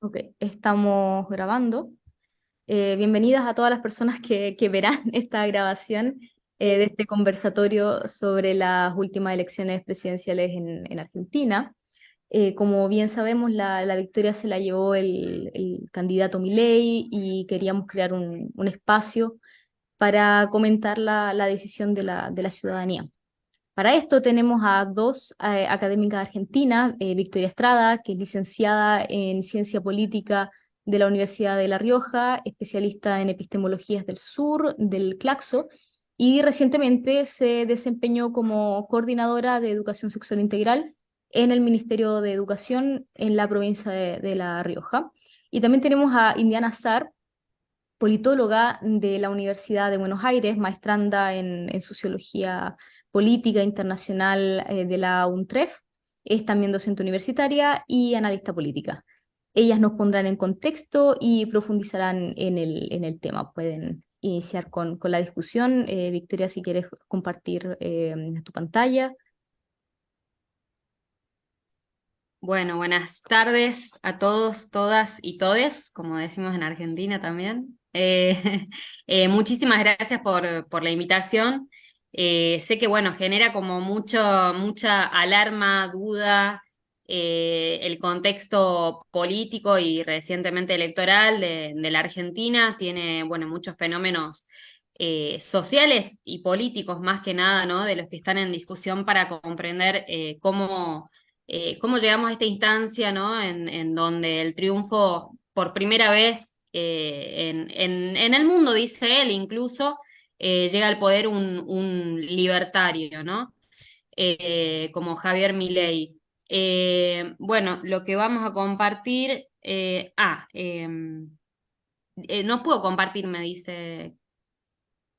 Ok, estamos grabando. Bienvenidas a todas las personas que verán esta grabación de este conversatorio sobre las últimas elecciones presidenciales en Argentina. Como bien sabemos, la victoria se la llevó el candidato Milei y queríamos crear un espacio para comentar la decisión de la ciudadanía. Para esto tenemos a dos académicas argentinas, Victoria Estrada, que es licenciada en Ciencia Política de la Universidad de La Rioja, especialista en epistemologías del sur, del Claxo, y recientemente se desempeñó como coordinadora de educación sexual integral en el Ministerio de Educación en la provincia de La Rioja. Y también tenemos a Indiana Sarr, politóloga de la Universidad de Buenos Aires, maestranda en Sociología Política Internacional de la UNTREF, es también docente universitaria y analista política. Ellas nos pondrán en contexto y profundizarán en el tema. Pueden iniciar con la discusión. Victoria, si quieres compartir tu pantalla. Bueno, buenas tardes a todos, todas y todes, como decimos en Argentina también. Muchísimas gracias por la invitación. Sé que, bueno, genera como mucha alarma, duda, el contexto político y recientemente electoral de la Argentina. Tiene, bueno, muchos fenómenos sociales y políticos más que nada, ¿no? De los que están en discusión para comprender cómo llegamos a esta instancia, ¿no? En donde el triunfo, por primera vez en el mundo, dice él, incluso, llega al poder un libertario, ¿no? Como Javier Milei. Bueno, lo que vamos a compartir. No puedo compartir, me dice.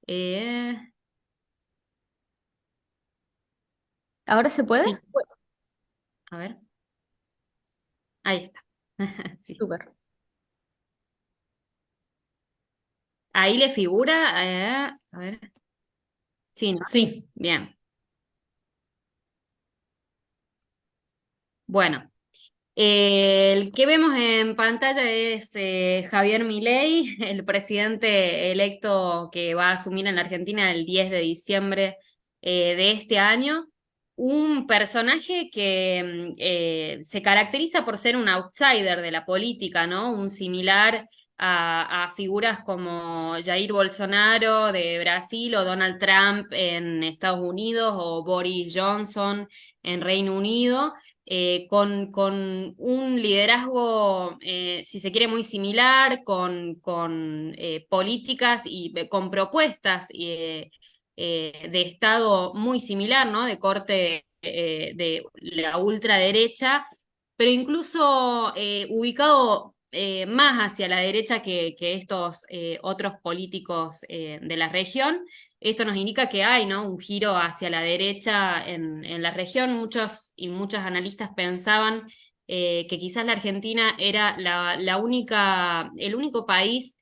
eh, ¿Ahora se puede? sí, a ver, ahí está. Sí. Súper. Ahí le figura, a ver. Sí, ¿no? Sí, bien. Bueno, el que vemos en pantalla es Javier Milei, el presidente electo que va a asumir en la Argentina el 10 de diciembre de este año. Un personaje que se caracteriza por ser un outsider de la política, ¿no? Un similar a figuras como Jair Bolsonaro de Brasil o Donald Trump en Estados Unidos o Boris Johnson en Reino Unido, con un liderazgo, si se quiere, muy similar, con políticas y con propuestas de Estado muy similar, ¿no? De corte de la ultraderecha, pero incluso ubicado más hacia la derecha que estos otros políticos de la región. Esto nos indica que hay, ¿no? Un giro hacia la derecha en la región. Muchos y muchas analistas pensaban que quizás la Argentina era la única, el único país,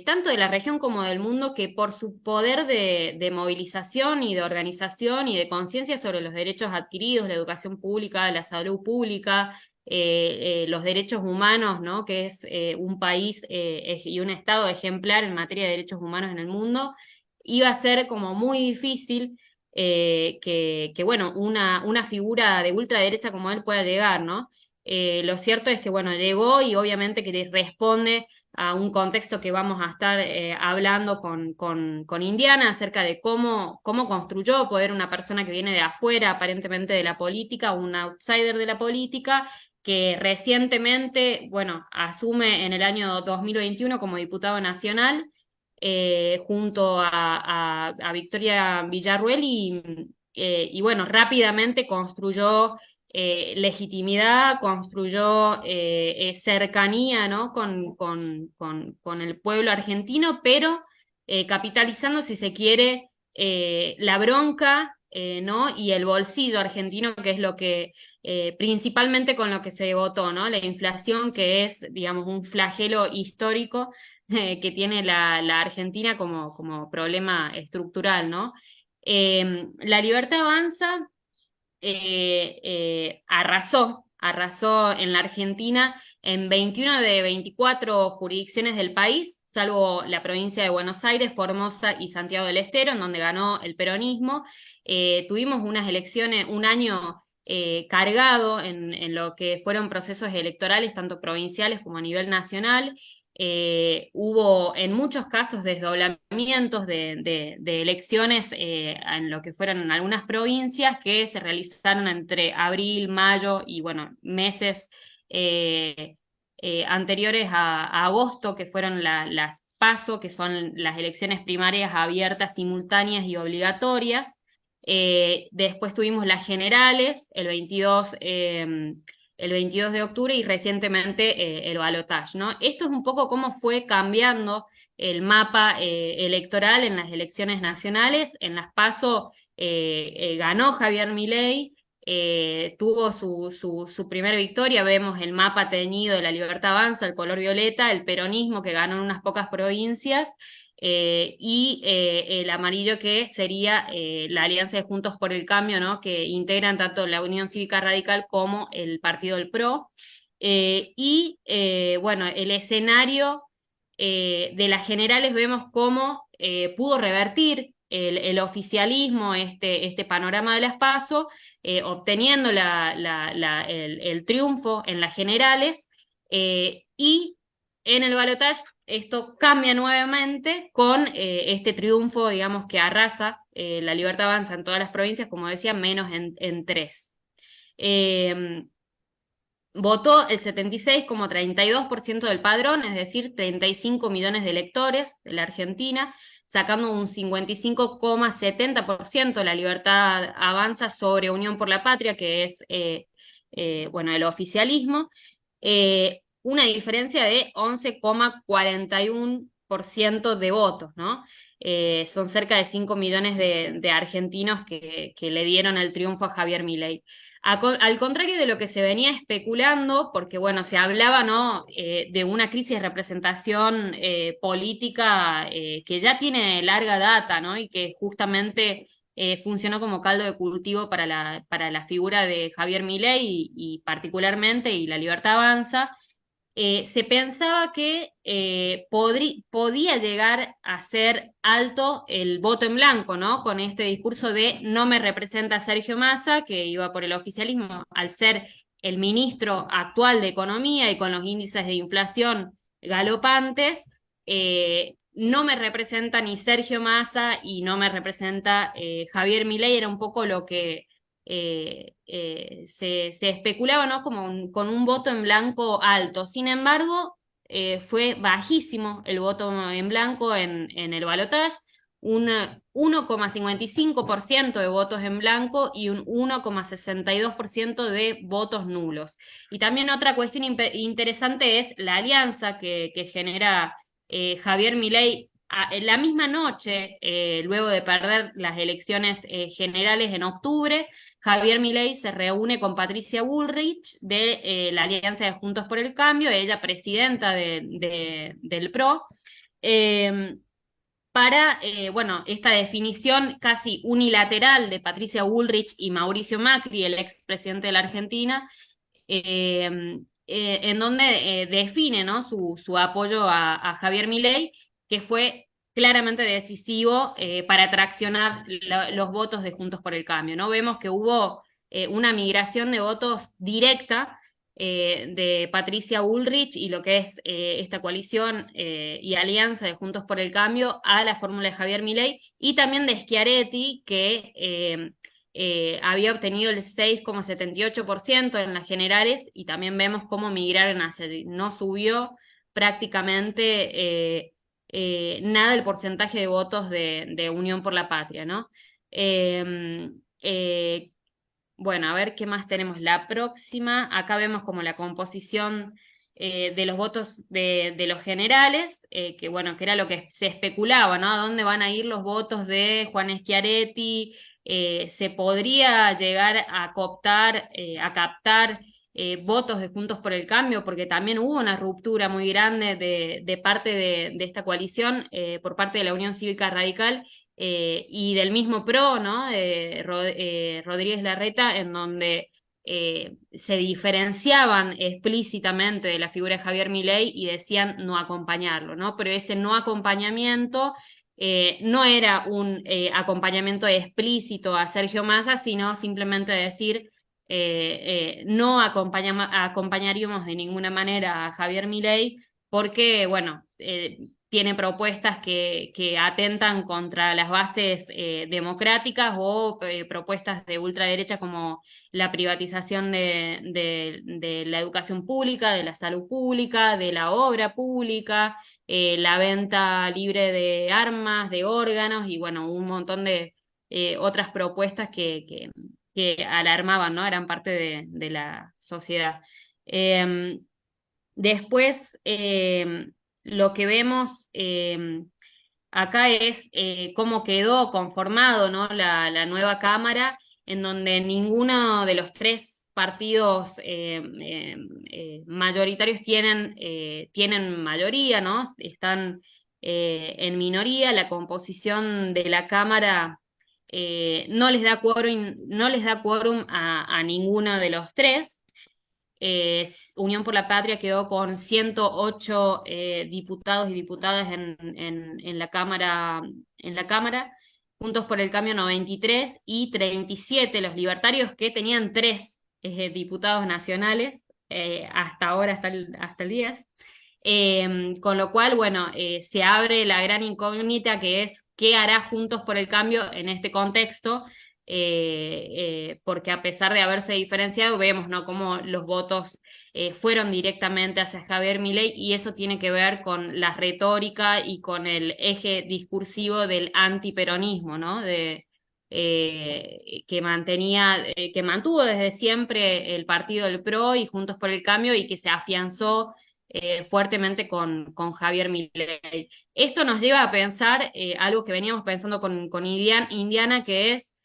tanto de la región como del mundo, que por su poder de movilización y de organización y de conciencia sobre los derechos adquiridos, la educación pública, la salud pública, los derechos humanos, ¿no? Que es un país y un Estado ejemplar en materia de derechos humanos en el mundo, iba a ser como muy difícil bueno, una figura de ultraderecha como él pueda llegar, ¿no? Lo cierto es que, bueno, llegó y obviamente que le responde a un contexto que vamos a estar hablando con Indiana acerca de cómo construyó poder una persona que viene de afuera, aparentemente de la política, un outsider de la política, que recientemente, bueno, asume en el año 2021 como diputado nacional junto a Victoria Villarruel y bueno, rápidamente construyó legitimidad, construyó cercanía, ¿no? Con el pueblo argentino, pero capitalizando, si se quiere, la bronca, ¿no? Y el bolsillo argentino, que es lo que principalmente con lo que se votó, ¿no? La inflación, que es, digamos, un flagelo histórico que tiene la Argentina como problema estructural, ¿no? La Libertad Avanza arrasó arrasó en la Argentina en 21 de 24 jurisdicciones del país, salvo la provincia de Buenos Aires, Formosa y Santiago del Estero, en donde ganó el peronismo. Tuvimos unas elecciones, un año cargado en lo que fueron procesos electorales, tanto provinciales como a nivel nacional. Hubo en muchos casos desdoblamientos de elecciones en lo que fueron en algunas provincias que se realizaron entre abril, mayo y bueno, meses eh, anteriores a agosto, que fueron las PASO, que son las elecciones primarias abiertas, simultáneas y obligatorias. Después tuvimos las generales el 22 de octubre y recientemente el balotaje, ¿no? Esto es un poco cómo fue cambiando el mapa electoral en las elecciones nacionales. En las PASO ganó Javier Milei, tuvo su primera victoria. Vemos el mapa teñido de La Libertad Avanza, el color violeta, el peronismo que ganó en unas pocas provincias, y el amarillo que sería la Alianza de Juntos por el Cambio, ¿no? Que integran tanto la Unión Cívica Radical como el Partido del PRO. Bueno, el escenario de las generales vemos cómo pudo revertir el oficialismo este panorama de las PASO, obteniendo el triunfo en las generales, y en el balotaje esto cambia nuevamente con este triunfo, digamos, que arrasa La Libertad Avanza en todas las provincias, como decía, menos en tres. Votó el 76,32% del padrón, es decir, 35 millones de electores de la Argentina, sacando un 55,70% de La Libertad Avanza sobre Unión por la Patria, que es bueno, el oficialismo. Una diferencia de 11,41% de votos, ¿no? Son cerca de 5 millones de argentinos que le dieron el triunfo a Javier Milei. Al contrario de lo que se venía especulando, porque bueno, se hablaba, ¿no? De una crisis de representación política que ya tiene larga data, ¿no? Y que justamente funcionó como caldo de cultivo para la figura de Javier Milei y particularmente, y La Libertad Avanza. Se pensaba que podía llegar a ser alto el voto en blanco, ¿no? Con este discurso de no me representa Sergio Massa, que iba por el oficialismo, al ser el ministro actual de Economía y con los índices de inflación galopantes. No me representa ni Sergio Massa y no me representa Javier Milei, era un poco lo que se especulaba, ¿no? Como con un voto en blanco alto. Sin embargo, fue bajísimo el voto en blanco en el balotaje, un 1,55% de votos en blanco y un 1,62% de votos nulos. Y también otra cuestión interesante es la alianza que genera Javier Milei en la misma noche, luego de perder las elecciones generales en octubre. Javier Milei se reúne con Patricia Bullrich de la Alianza de Juntos por el Cambio, ella presidenta del PRO, eh, para, bueno, esta definición casi unilateral de Patricia Bullrich y Mauricio Macri, el expresidente de la Argentina, en donde define, ¿no? su apoyo a Javier Milei, que fue claramente decisivo para traccionar los votos de Juntos por el Cambio, ¿no? Vemos que hubo una migración de votos directa de Patricia Bullrich y lo que es esta coalición y alianza de Juntos por el Cambio a la fórmula de Javier Milei, y también de Schiaretti, que había obtenido el 6,78% en las generales, y también vemos cómo migraron hacia allí. No subió prácticamente nada el porcentaje de votos de Unión por la Patria, ¿no? Eh, eh, bueno, a ver qué más tenemos. La próxima, acá vemos como la composición de los votos de los generales, que bueno, que era lo que se especulaba, ¿no? ¿A dónde van a ir los votos de Juan Schiaretti? ¿Se podría llegar a cooptar, a captar votos de Juntos por el Cambio? Porque también hubo una ruptura muy grande de parte de esta coalición por parte de la Unión Cívica Radical y del mismo PRO, ¿no? Rodríguez Larreta, en donde se diferenciaban explícitamente de la figura de Javier Milei y decían no acompañarlo, ¿no? Pero ese no acompañamiento no era un acompañamiento explícito a Sergio Massa, sino simplemente decir no acompañaríamos de ninguna manera a Javier Milei porque, bueno, tiene propuestas que atentan contra las bases democráticas o propuestas de ultraderecha como la privatización de la educación pública, de la salud pública, de la obra pública, la venta libre de armas, de órganos y bueno, un montón de otras propuestas que alarmaban, ¿no? Eran parte de la sociedad. Después, lo que vemos acá es cómo quedó conformado, ¿no? La nueva Cámara, en donde ninguno de los tres partidos mayoritarios tienen mayoría, ¿no? Están en minoría. La composición de la Cámara no les da quórum a ninguno de los tres. Unión por la Patria quedó con 108 diputados y diputadas en la Cámara, Juntos por el Cambio 93 y 37 los libertarios que tenían tres diputados nacionales, hasta ahora, hasta el 10. Con lo cual, bueno, se abre la gran incógnita que es qué hará Juntos por el Cambio en este contexto, porque a pesar de haberse diferenciado, vemos, ¿no?, cómo los votos fueron directamente hacia Javier Milei, y eso tiene que ver con la retórica y con el eje discursivo del antiperonismo, ¿no? Que mantuvo desde siempre el partido del PRO y Juntos por el Cambio, y que se afianzó fuertemente con Javier Milei. Esto nos lleva a pensar algo que veníamos pensando con Indiana, que es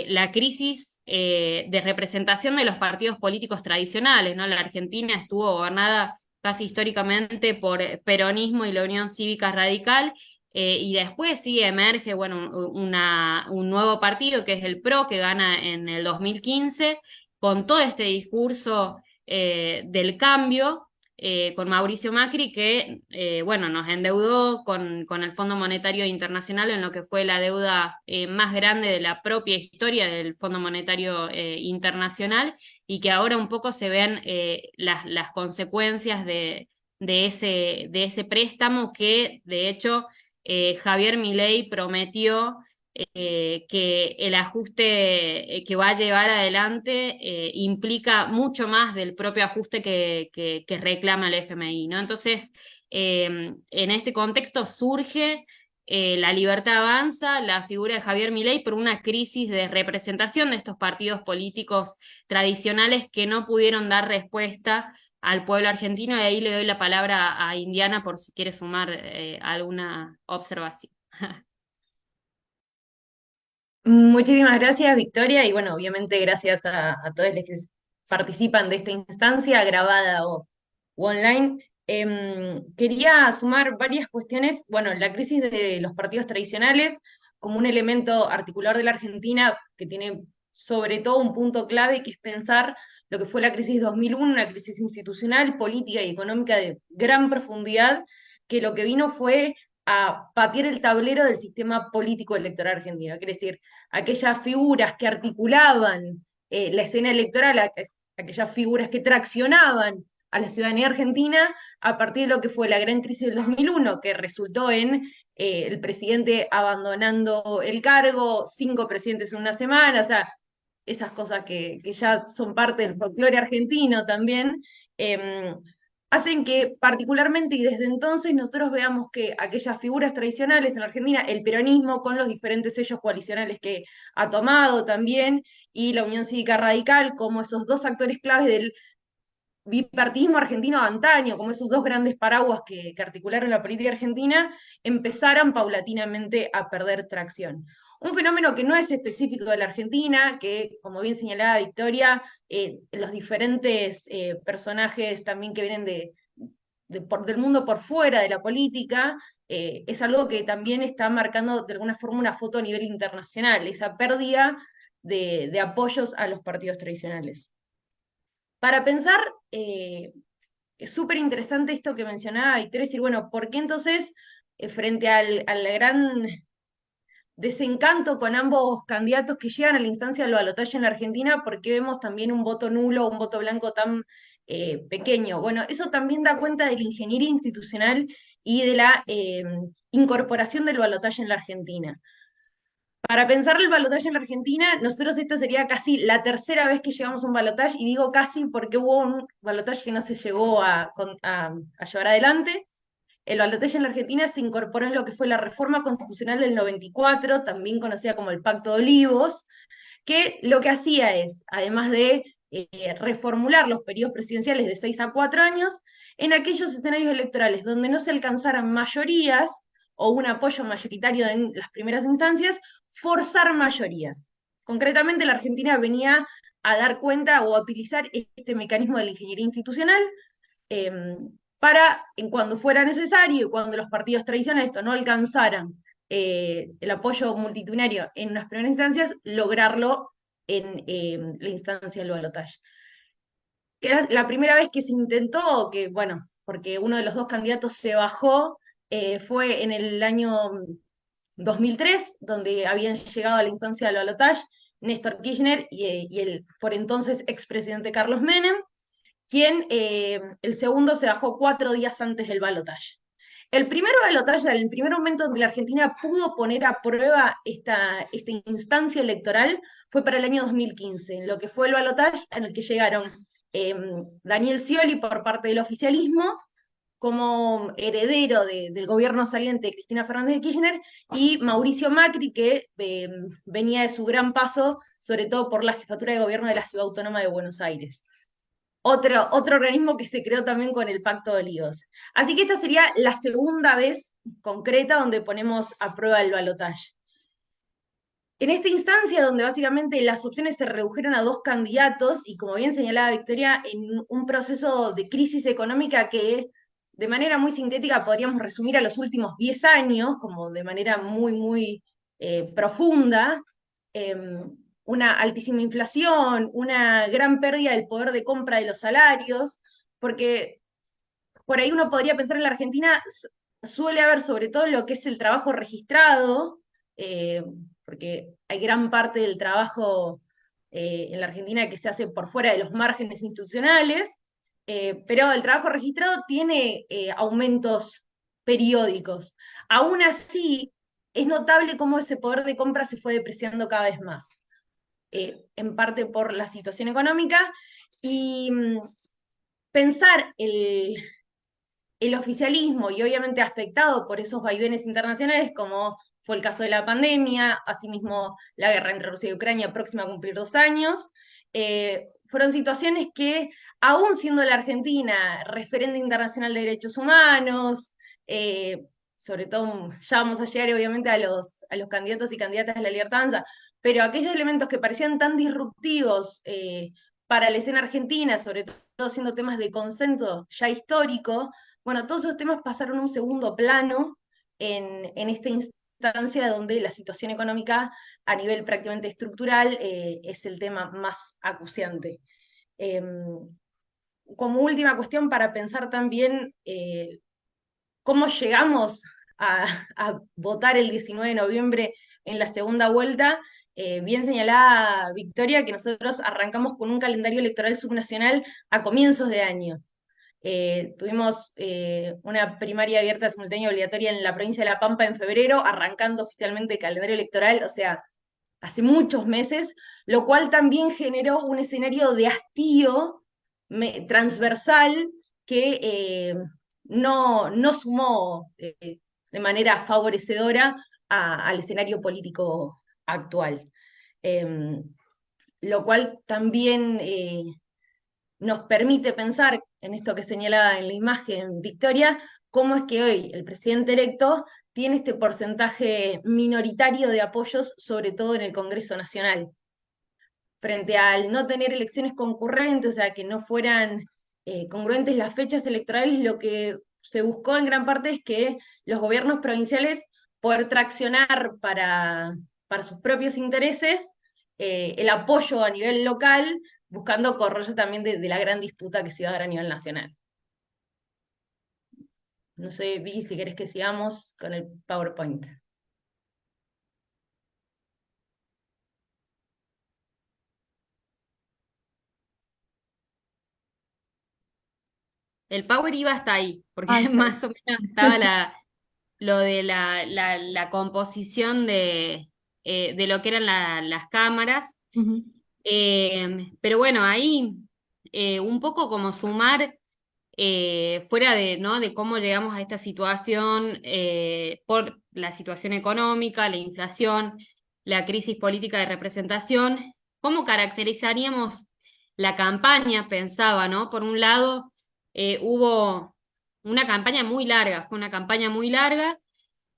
la crisis de representación de los partidos políticos tradicionales, ¿no? La Argentina estuvo gobernada casi históricamente por peronismo y la Unión Cívica Radical, y después sí emerge, bueno, un nuevo partido que es el PRO, que gana en el 2015, con todo este discurso del cambio, con Mauricio Macri, que bueno, nos endeudó con el Fondo Monetario Internacional en lo que fue la deuda más grande de la propia historia del Fondo Monetario Internacional, y que ahora un poco se ven las consecuencias de ese préstamo que, de hecho, Javier Milei prometió que el ajuste que va a llevar adelante implica mucho más del propio ajuste que reclama el FMI, ¿no? Entonces, en este contexto surge La Libertad Avanza, la figura de Javier Milei, por una crisis de representación de estos partidos políticos tradicionales que no pudieron dar respuesta al pueblo argentino, y ahí le doy la palabra a Indiana por si quiere sumar alguna observación. Muchísimas gracias, Victoria, y bueno, obviamente gracias a todos los que participan de esta instancia, grabada o online. Quería sumar varias cuestiones. Bueno, la crisis de los partidos tradicionales como un elemento articulador de la Argentina que tiene sobre todo un punto clave, que es pensar lo que fue la crisis 2001, una crisis institucional, política y económica de gran profundidad, que lo que vino fue a patear el tablero del sistema político electoral argentino. Quiere decir, aquellas figuras que articulaban la escena electoral, aquellas figuras que traccionaban a la ciudadanía argentina a partir de lo que fue la gran crisis del 2001, que resultó en el presidente abandonando el cargo, 5 presidentes en una semana, o sea, esas cosas que ya son parte del folclore argentino también, hacen que particularmente y desde entonces nosotros veamos que aquellas figuras tradicionales en la Argentina, el peronismo con los diferentes sellos coalicionales que ha tomado también, y la Unión Cívica Radical como esos dos actores claves del bipartidismo argentino de antaño, como esos dos grandes paraguas que articularon la política argentina, empezaran paulatinamente a perder tracción. Un fenómeno que no es específico de la Argentina, que, como bien señalaba Victoria, los diferentes personajes también que vienen del mundo por fuera de la política, es algo que también está marcando de alguna forma una foto a nivel internacional, esa pérdida de apoyos a los partidos tradicionales. para pensar, es súper interesante esto que mencionaba Victoria, decir, bueno, ¿por qué entonces, frente al gran desencanto con ambos candidatos que llegan a la instancia del balotaje en la Argentina, porque vemos también un voto nulo, un voto blanco tan pequeño? Bueno, eso también da cuenta de la ingeniería institucional y de la incorporación del balotaje en la Argentina. Para pensar el balotaje en la Argentina, nosotros esta sería casi la tercera vez que llegamos a un balotaje, y digo casi porque hubo un balotaje que no se llegó a llevar adelante. El balotaje en la Argentina se incorporó en lo que fue la reforma constitucional del 94, también conocida como el Pacto de Olivos, que lo que hacía es, además de reformular los periodos presidenciales de 6 a 4 años, en aquellos escenarios electorales donde no se alcanzaran mayorías o un apoyo mayoritario en las primeras instancias, forzar mayorías. Concretamente, la Argentina venía a dar cuenta o a utilizar este mecanismo de la ingeniería institucional eh, para, en cuando fuera necesario y cuando los partidos tradicionales esto no alcanzaran el apoyo multitudinario en las primeras instancias, lograrlo en la instancia del balotaje. Que era la primera vez que se intentó, que bueno, porque uno de los dos candidatos se bajó, fue en el año 2003, donde habían llegado a la instancia del balotaje Néstor Kirchner y el por entonces expresidente Carlos Menem, quien el segundo se bajó 4 días antes del balotaje. El primer balotaje, el primer momento donde la Argentina pudo poner a prueba esta instancia electoral, fue para el año 2015, en lo que fue el balotaje en el que llegaron eh, Daniel Scioli por parte del oficialismo, como heredero del gobierno saliente de Cristina Fernández de Kirchner, y Mauricio Macri, que venía de su gran paso, sobre todo por la jefatura de gobierno de la Ciudad Autónoma de Buenos Aires. Otro organismo que se creó también con el Pacto de Olivos. Así que esta sería la segunda vez concreta donde ponemos a prueba el balotaje. En esta instancia, donde básicamente las opciones se redujeron a dos candidatos, y como bien señalaba Victoria, en un proceso de crisis económica que de manera muy sintética podríamos resumir a los últimos 10 años, como de manera muy, muy profunda, eh, una altísima inflación, una gran pérdida del poder de compra de los salarios, porque por ahí uno podría pensar en la Argentina, suele haber sobre todo lo que es el trabajo registrado, eh, porque hay gran parte del trabajo en la Argentina que se hace por fuera de los márgenes institucionales, pero el trabajo registrado tiene aumentos periódicos. Aún así, es notable cómo ese poder de compra se fue depreciando cada vez más, en parte por la situación económica, y pensar el oficialismo, y obviamente afectado por esos vaivenes internacionales, como fue el caso de la pandemia, asimismo la guerra entre Rusia y Ucrania próxima a cumplir 2 años, fueron situaciones que, aún siendo la Argentina referente internacional de derechos humanos, sobre todo, ya vamos a llegar obviamente a los candidatos y candidatas de la libertad avanza, pero aquellos elementos que parecían tan disruptivos para la escena argentina, sobre todo siendo temas de consenso ya histórico, bueno, todos esos temas pasaron a un segundo plano en esta instancia donde la situación económica a nivel prácticamente estructural es el tema más acuciante. Eh, Como última cuestión para pensar también cómo llegamos a votar el 19 de noviembre en la segunda vuelta. Bien señalada Victoria, que nosotros arrancamos con un calendario electoral subnacional a comienzos de año. Tuvimos una primaria abierta simultánea obligatoria en la provincia de La Pampa en febrero, arrancando oficialmente el calendario electoral, o sea, hace muchos meses, lo cual también generó un escenario de hastío transversal que no sumó de manera favorecedora al escenario político actual. Em, lo cual también nos permite pensar en esto que señalaba en la imagen Victoria, cómo es que hoy el presidente electo tiene este porcentaje minoritario de apoyos, sobre todo en el Congreso Nacional, frente al no tener elecciones concurrentes, o sea, que no fueran congruentes las fechas electorales. Lo que se buscó en gran parte es que los gobiernos provinciales poder traccionar para sus propios intereses el apoyo a nivel local buscando correrse también de la gran disputa que se iba a dar a nivel nacional. No sé, Vicky, si querés que sigamos con el PowerPoint. El power iba hasta ahí, porque Ah, está bien. más o menos estaba lo de la composición de lo que eran las cámaras. Ujú. Pero bueno, ahí un poco como sumar, fuera de, ¿no? de cómo llegamos a esta situación por la situación económica, la inflación, la crisis política de representación, ¿cómo caracterizaríamos la campaña? Pensaba, ¿no? Por un lado, hubo una campaña muy larga, fue una campaña muy larga,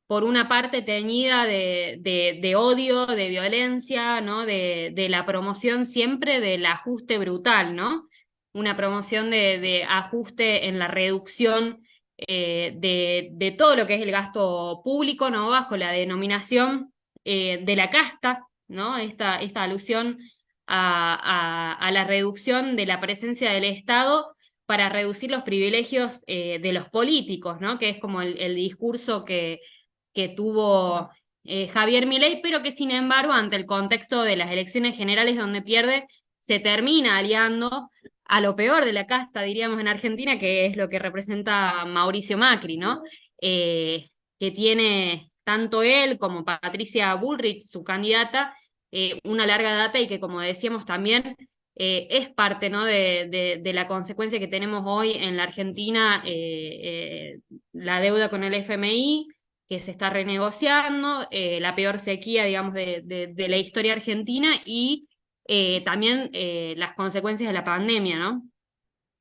por una parte teñida de odio, de violencia, ¿no? De la promoción siempre del ajuste brutal, ¿no? Una promoción de ajuste en la reducción de todo lo que es el gasto público, ¿no? Bajo la denominación de la casta, ¿no? Esta alusión a la reducción de la presencia del Estado para reducir los privilegios de los políticos, ¿no? Que es como el discurso que tuvo Javier Milei, pero que sin embargo, ante el contexto de las elecciones generales donde pierde, se termina aliando a lo peor de la casta, diríamos en Argentina, que es lo que representa Mauricio Macri, ¿no? Que tiene tanto él como Patricia Bullrich, su candidata, una larga data y que, como decíamos también, es parte, ¿no? de la consecuencia que tenemos hoy en la Argentina, la deuda con el FMI, que se está renegociando, la peor sequía, digamos, de la historia argentina y también las consecuencias de la pandemia, ¿no?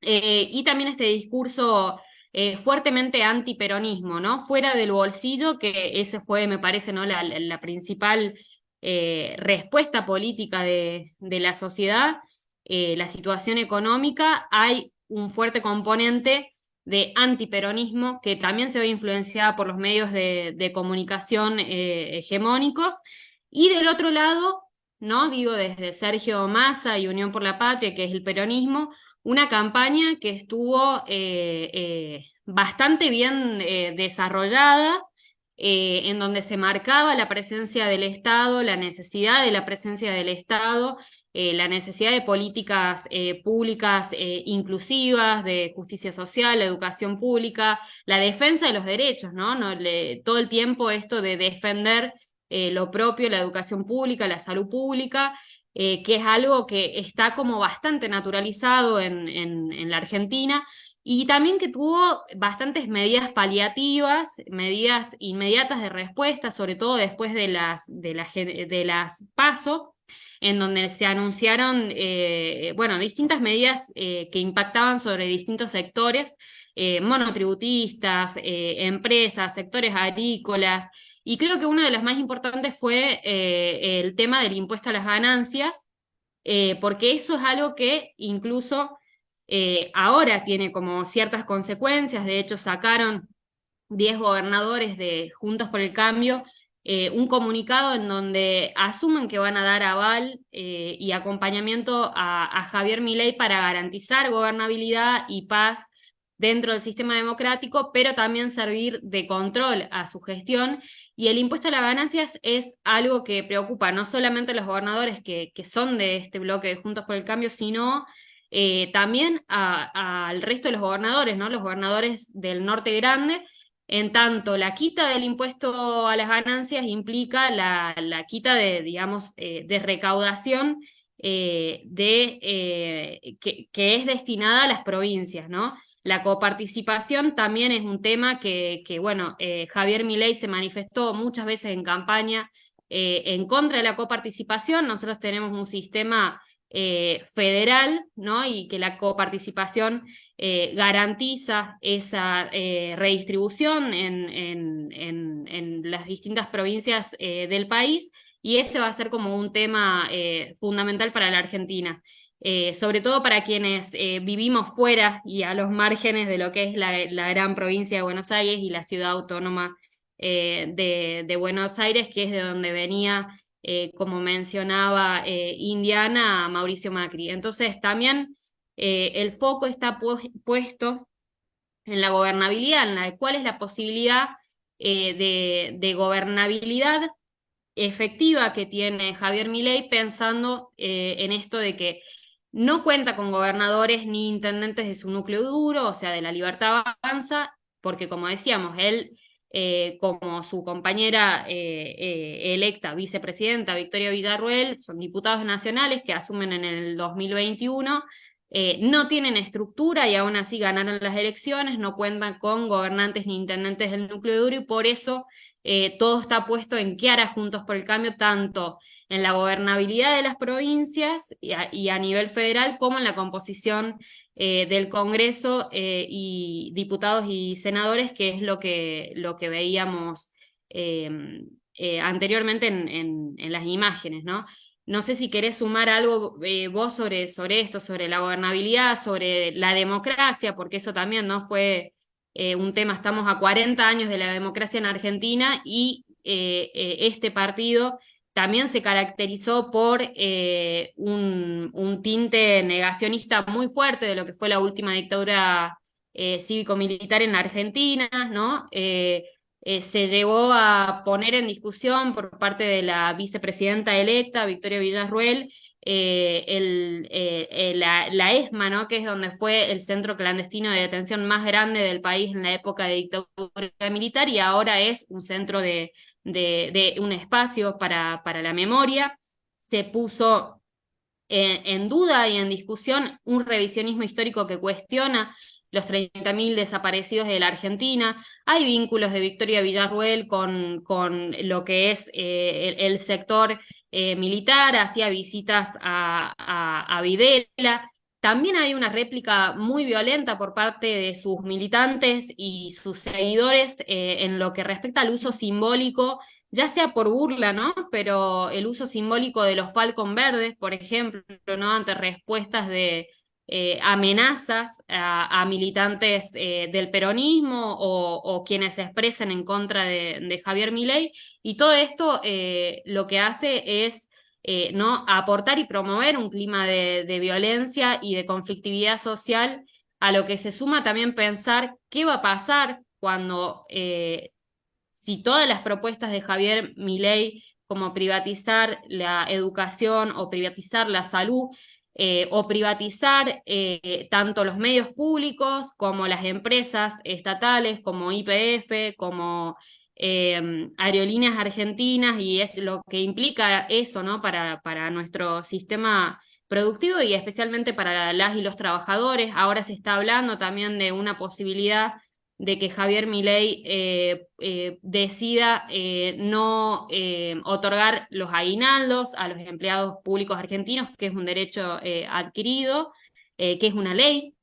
Y también este discurso fuertemente antiperonismo, ¿no? Fuera del bolsillo, que ese fue, me parece, ¿no? la principal respuesta política de la sociedad, la situación económica, hay un fuerte componente de antiperonismo que también se ve influenciada por los medios de comunicación hegemónicos. Y del otro lado, ¿no? Digo, desde Sergio Massa y Unión por la Patria, que es el peronismo, una campaña que estuvo bastante bien desarrollada, en donde se marcaba la presencia del Estado, la necesidad de la presencia del Estado, la necesidad de políticas públicas inclusivas, de justicia social, educación pública, la defensa de los derechos, ¿no? Todo el tiempo esto de defender lo propio, la educación pública, la salud pública, que es algo que está como bastante naturalizado en la Argentina, y también que tuvo bastantes medidas paliativas, medidas inmediatas de respuesta, sobre todo después de las PASO, en donde se anunciaron bueno, distintas medidas que impactaban sobre distintos sectores, monotributistas, empresas, sectores agrícolas, y creo que una de las más importantes fue el tema del impuesto a las ganancias, porque eso es algo que incluso ahora tiene como ciertas consecuencias. De hecho, sacaron 10 gobernadores de Juntos por el Cambio un comunicado en donde asumen que van a dar aval y acompañamiento a Javier Milei para garantizar gobernabilidad y paz dentro del sistema democrático, pero también servir de control a su gestión. Y el impuesto a las ganancias es algo que preocupa no solamente a los gobernadores que son de este bloque de Juntos por el Cambio, sino también al resto de los gobernadores, ¿no? Los gobernadores del norte grande, en tanto la quita del impuesto a las ganancias implica la quita de, digamos, de recaudación que es destinada a las provincias, ¿no? La coparticipación también es un tema que bueno, Javier Milei se manifestó muchas veces en campaña en contra de la coparticipación. Nosotros tenemos un sistema federal, ¿no? Y que la coparticipación garantiza esa redistribución en las distintas provincias del país, y ese va a ser como un tema fundamental para la Argentina. Sobre todo para quienes vivimos fuera y a los márgenes de lo que es la gran provincia de Buenos Aires y la ciudad autónoma de Buenos Aires, que es de donde venía como mencionaba Indiana, a Mauricio Macri. Entonces también el foco está puesto en la gobernabilidad, en la cuál es la posibilidad de gobernabilidad efectiva que tiene Javier Milei, pensando en esto de que no cuenta con gobernadores ni intendentes de su núcleo duro, o sea, de la Libertad Avanza, porque como decíamos, él, como su compañera electa vicepresidenta Victoria Villarruel, son diputados nacionales que asumen en el 2021. No tienen estructura y aún así ganaron las elecciones, no cuentan con gobernantes ni intendentes del núcleo duro, y por eso todo está puesto en qué hará Juntos por el Cambio, tanto en la gobernabilidad de las provincias y a nivel federal, como en la composición del Congreso y diputados y senadores, que es lo que veíamos eh, anteriormente en las imágenes, ¿no? No sé si querés sumar algo vos sobre esto, sobre la gobernabilidad, sobre la democracia, porque eso también no fue un tema. Estamos a 40 años de la democracia en Argentina y este partido también se caracterizó por un tinte negacionista muy fuerte de lo que fue la última dictadura cívico-militar en Argentina, ¿no? Se llegó a poner en discusión por parte de la vicepresidenta electa, Victoria Villarruel, la ESMA, ¿no? Que es donde fue el centro clandestino de detención más grande del país en la época de dictadura militar, y ahora es un centro de un espacio para la memoria. Se puso en duda y en discusión un revisionismo histórico que cuestiona los 30.000 desaparecidos de la Argentina. Hay vínculos de Victoria Villarruel con lo que es el sector militar, hacía visitas a Videla. También hay una réplica muy violenta por parte de sus militantes y sus seguidores en lo que respecta al uso simbólico, ya sea por burla, ¿no? Pero el uso simbólico de los Falcon verdes, por ejemplo, ¿no? Ante respuestas de amenazas a militantes del peronismo o quienes se expresan en contra de Javier Milei. Y todo esto lo que hace es ¿no? aportar y promover un clima de violencia y de conflictividad social, a lo que se suma también pensar qué va a pasar cuando si todas las propuestas de Javier Milei, como privatizar la educación o privatizar la salud, o privatizar tanto los medios públicos como las empresas estatales, como YPF, como Aerolíneas Argentinas, y es lo que implica eso, ¿no? Para nuestro sistema productivo y especialmente para las y los trabajadores. Ahora se está hablando también de una posibilidad de que Javier Milei decida no otorgar los aguinaldos a los empleados públicos argentinos, que es un derecho adquirido, que es una ley.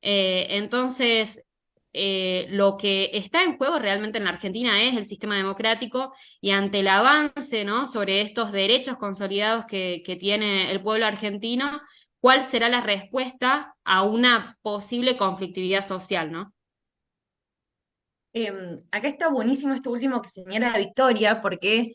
Entonces, lo que está en juego realmente en la Argentina es el sistema democrático, y ante el avance, ¿no? sobre estos derechos consolidados que tiene el pueblo argentino, ¿cuál será la respuesta a una posible conflictividad social, ¿no? Acá está buenísimo esto último que señala Victoria, porque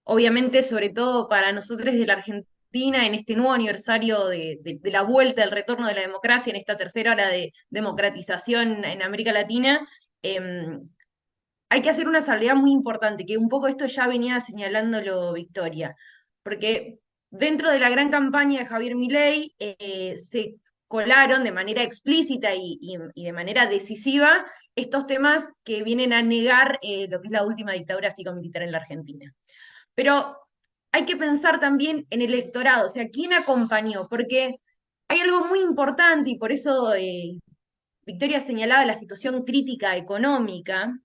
obviamente, sobre todo para nosotros de la Argentina, en este nuevo aniversario de la vuelta, del retorno de la democracia, en esta tercera hora de democratización en América Latina, hay que hacer una salvedad muy importante, que un poco esto ya venía señalándolo Victoria, porque dentro de la gran campaña de Javier Milei se colaron de manera explícita y de manera decisiva estos temas que vienen a negar lo que es la última dictadura cívico-militar en la Argentina. Pero hay que pensar también en el electorado, o sea, ¿quién acompañó? Porque hay algo muy importante y por eso Victoria señalaba la situación crítica económica.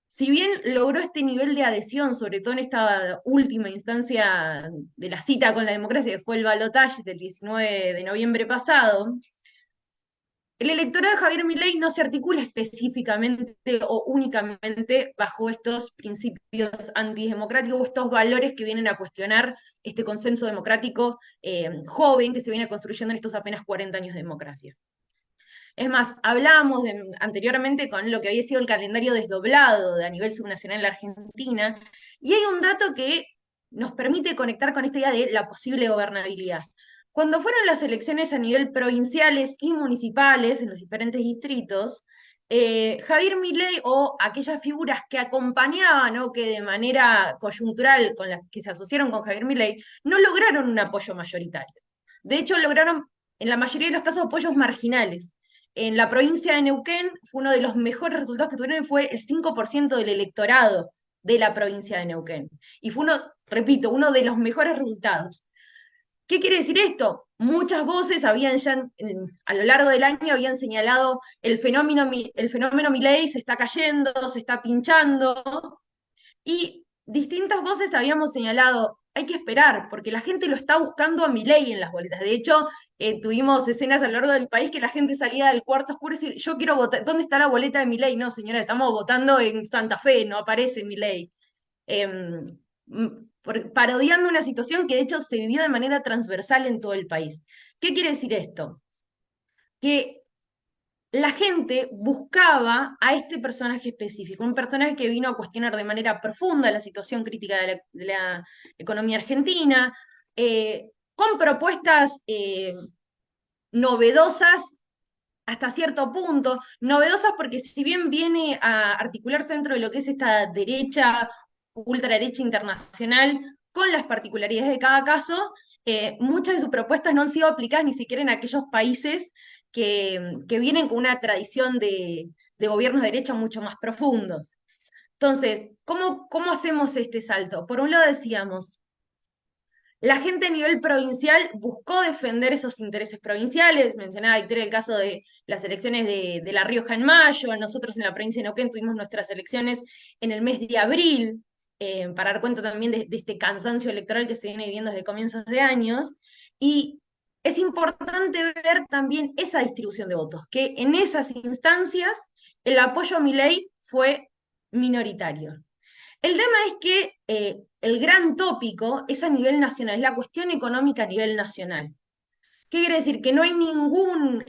Si bien logró este nivel de adhesión, sobre todo en esta última instancia de la cita con la democracia, que fue el balotaje del 19 de noviembre pasado, el electorado de Javier Milei no se articula específicamente o únicamente bajo estos principios antidemocráticos o estos valores que vienen a cuestionar este consenso democrático joven que se viene construyendo en estos apenas 40 años de democracia. Es más, hablábamos anteriormente con lo que había sido el calendario desdoblado a nivel subnacional en la Argentina, y hay un dato que nos permite conectar con esta idea de la posible gobernabilidad. Cuando fueron las elecciones a nivel provinciales y municipales en los diferentes distritos, Javier Milei o aquellas figuras que acompañaban o que de manera coyuntural con las que se asociaron con Javier Milei, no lograron un apoyo mayoritario. De hecho, lograron en la mayoría de los casos apoyos marginales. En la provincia de Neuquén fue uno de los mejores resultados que tuvieron, fue el 5% del electorado de la provincia de Neuquén. Y fue uno, repito, uno de los mejores resultados. ¿Qué quiere decir esto? Muchas voces habían ya a lo largo del año habían señalado el fenómeno Milei se está cayendo, se está pinchando, y distintas voces habíamos señalado, hay que esperar, porque la gente lo está buscando a Milei en las boletas. De hecho, tuvimos escenas a lo largo del país que la gente salía del cuarto oscuro y decía, yo quiero votar, ¿dónde está la boleta de Milei? No, señora, estamos votando en Santa Fe, no aparece Milei. Parodiando una situación que de hecho se vivió de manera transversal en todo el país. ¿Qué quiere decir esto? Que la gente buscaba a este personaje específico, un personaje que vino a cuestionar de manera profunda la situación crítica de la economía argentina, con propuestas novedosas hasta cierto punto, novedosas porque si bien viene a articularse dentro de lo que es esta derecha, ultraderecha internacional, con las particularidades de cada caso, muchas de sus propuestas no han sido aplicadas ni siquiera en aquellos países que vienen con una tradición de gobiernos de derecha mucho más profundos. Entonces, ¿cómo hacemos este salto? Por un lado decíamos, la gente a nivel provincial buscó defender esos intereses provinciales. Mencionaba Victoria el caso de las elecciones de La Rioja en mayo. Nosotros en la provincia de Neuquén tuvimos nuestras elecciones en el mes de abril, para dar cuenta también de este cansancio electoral que se viene viviendo desde comienzos de años. Y es importante ver también esa distribución de votos, que en esas instancias el apoyo a Milei fue minoritario. El tema es que el gran tópico es a nivel nacional, es la cuestión económica a nivel nacional. ¿Qué quiere decir? Que no hay ningún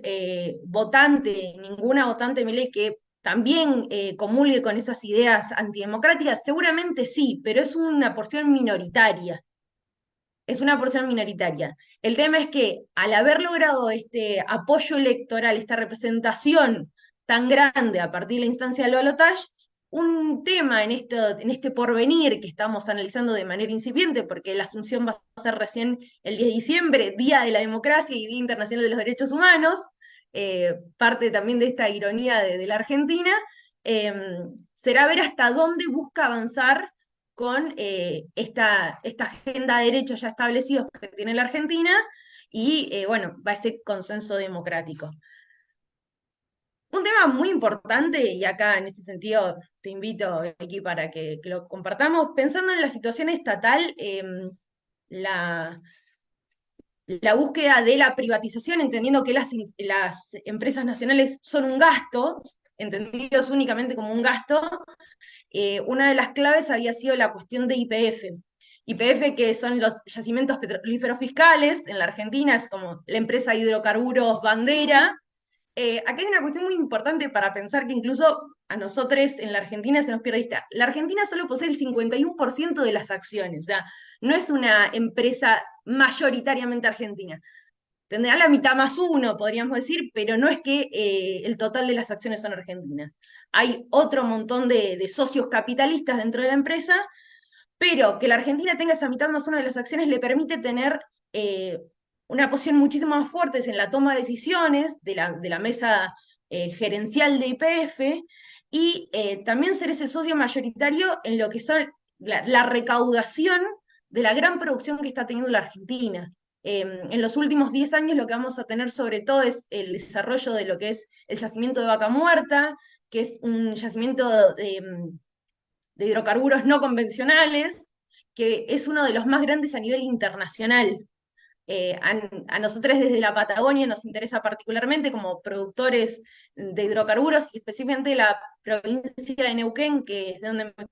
votante, ninguna votante de Milei que también comulgue con esas ideas antidemocráticas. Seguramente sí, pero es una porción minoritaria. Es una porción minoritaria. El tema es que al haber logrado este apoyo electoral, esta representación tan grande a partir de la instancia del balotaje, un tema en este porvenir que estamos analizando de manera incipiente, porque la asunción va a ser recién el 10 de diciembre, Día de la Democracia y Día Internacional de los Derechos Humanos, parte también de esta ironía de la Argentina, eh, será ver hasta dónde busca avanzar con esta agenda de derechos ya establecidos que tiene la Argentina y, bueno, va a ese consenso democrático. Un tema muy importante, y acá en este sentido te invito, Vicky, para que lo compartamos, pensando en la situación estatal, la, la búsqueda de la privatización, entendiendo que las empresas nacionales son un gasto, entendidos únicamente como un gasto, una de las claves había sido la cuestión de YPF. YPF, que son los yacimientos petrolíferos fiscales en la Argentina, es como la empresa de hidrocarburos bandera. Acá hay una cuestión muy importante para pensar que incluso a nosotros en la Argentina se nos pierde vista. La Argentina solo posee el 51% de las acciones, o sea, no es una empresa mayoritariamente argentina. Tendrá la mitad más uno, podríamos decir, pero no es que el total de las acciones son argentinas. Hay otro montón de socios capitalistas dentro de la empresa, pero que la Argentina tenga esa mitad más uno de las acciones le permite tener una posición muchísimo más fuerte en la toma de decisiones de la mesa gerencial de YPF y también ser ese socio mayoritario en lo que son la recaudación de la gran producción que está teniendo la Argentina. En los últimos 10 años lo que vamos a tener sobre todo es el desarrollo de lo que es el yacimiento de Vaca Muerta, que es un yacimiento de hidrocarburos no convencionales, que es uno de los más grandes a nivel internacional. A nosotros desde la Patagonia nos interesa particularmente como productores de hidrocarburos, y específicamente la provincia de Neuquén, que es de donde me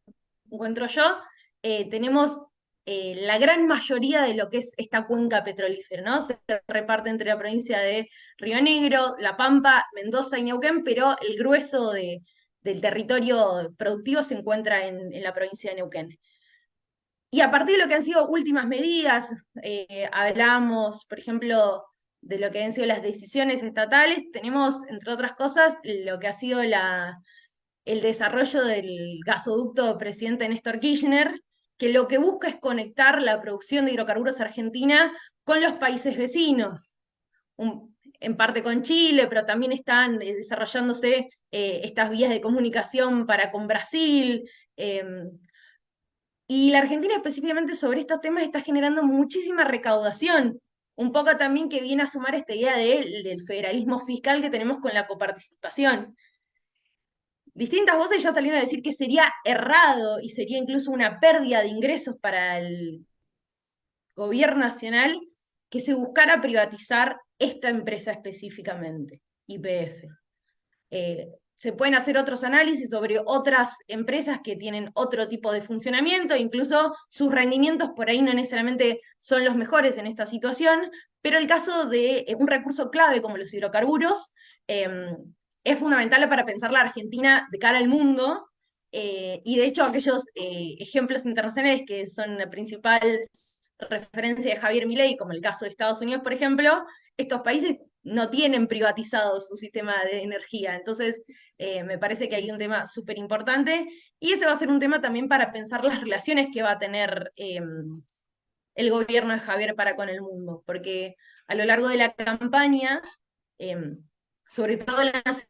encuentro yo, tenemos la gran mayoría de lo que es esta cuenca petrolífera, ¿no? Se reparte entre la provincia de Río Negro, La Pampa, Mendoza y Neuquén, pero el grueso del territorio productivo se encuentra en la provincia de Neuquén. Y a partir de lo que han sido últimas medidas, hablamos, por ejemplo, de lo que han sido las decisiones estatales, tenemos, entre otras cosas, lo que ha sido el desarrollo del gasoducto presidente Néstor Kirchner, que lo que busca es conectar la producción de hidrocarburos argentina con los países vecinos, en parte con Chile, pero también están desarrollándose estas vías de comunicación para con Brasil. Y la Argentina específicamente sobre estos temas está generando muchísima recaudación, un poco también que viene a sumar esta idea del federalismo fiscal que tenemos con la coparticipación. Distintas voces ya salieron a decir que sería errado y sería incluso una pérdida de ingresos para el gobierno nacional que se buscara privatizar esta empresa específicamente, YPF. Se pueden hacer otros análisis sobre otras empresas que tienen otro tipo de funcionamiento, incluso sus rendimientos por ahí no necesariamente son los mejores en esta situación, pero el caso de un recurso clave como los hidrocarburos es fundamental para pensar la Argentina de cara al mundo, y de hecho aquellos ejemplos internacionales que son la principal referencia de Javier Milei, como el caso de Estados Unidos, por ejemplo, estos países no tienen privatizado su sistema de energía. Entonces, me parece que hay un tema súper importante y ese va a ser un tema también para pensar las relaciones que va a tener el gobierno de Javier para con el mundo, porque a lo largo de la campaña, eh, sobre todo en las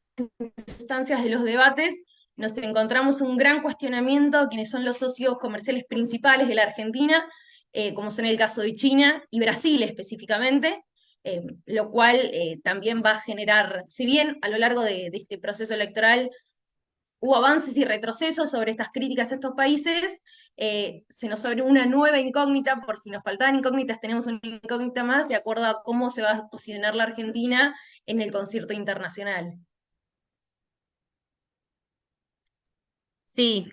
instancias de los debates, nos encontramos un gran cuestionamiento a quienes son los socios comerciales principales de la Argentina, como son el caso de China y Brasil específicamente, lo cual también va a generar, si bien a lo largo de este proceso electoral hubo avances y retrocesos sobre estas críticas a estos países, se nos abre una nueva incógnita, por si nos faltaban incógnitas, tenemos una incógnita más de acuerdo a cómo se va a posicionar la Argentina en el concierto internacional. Sí,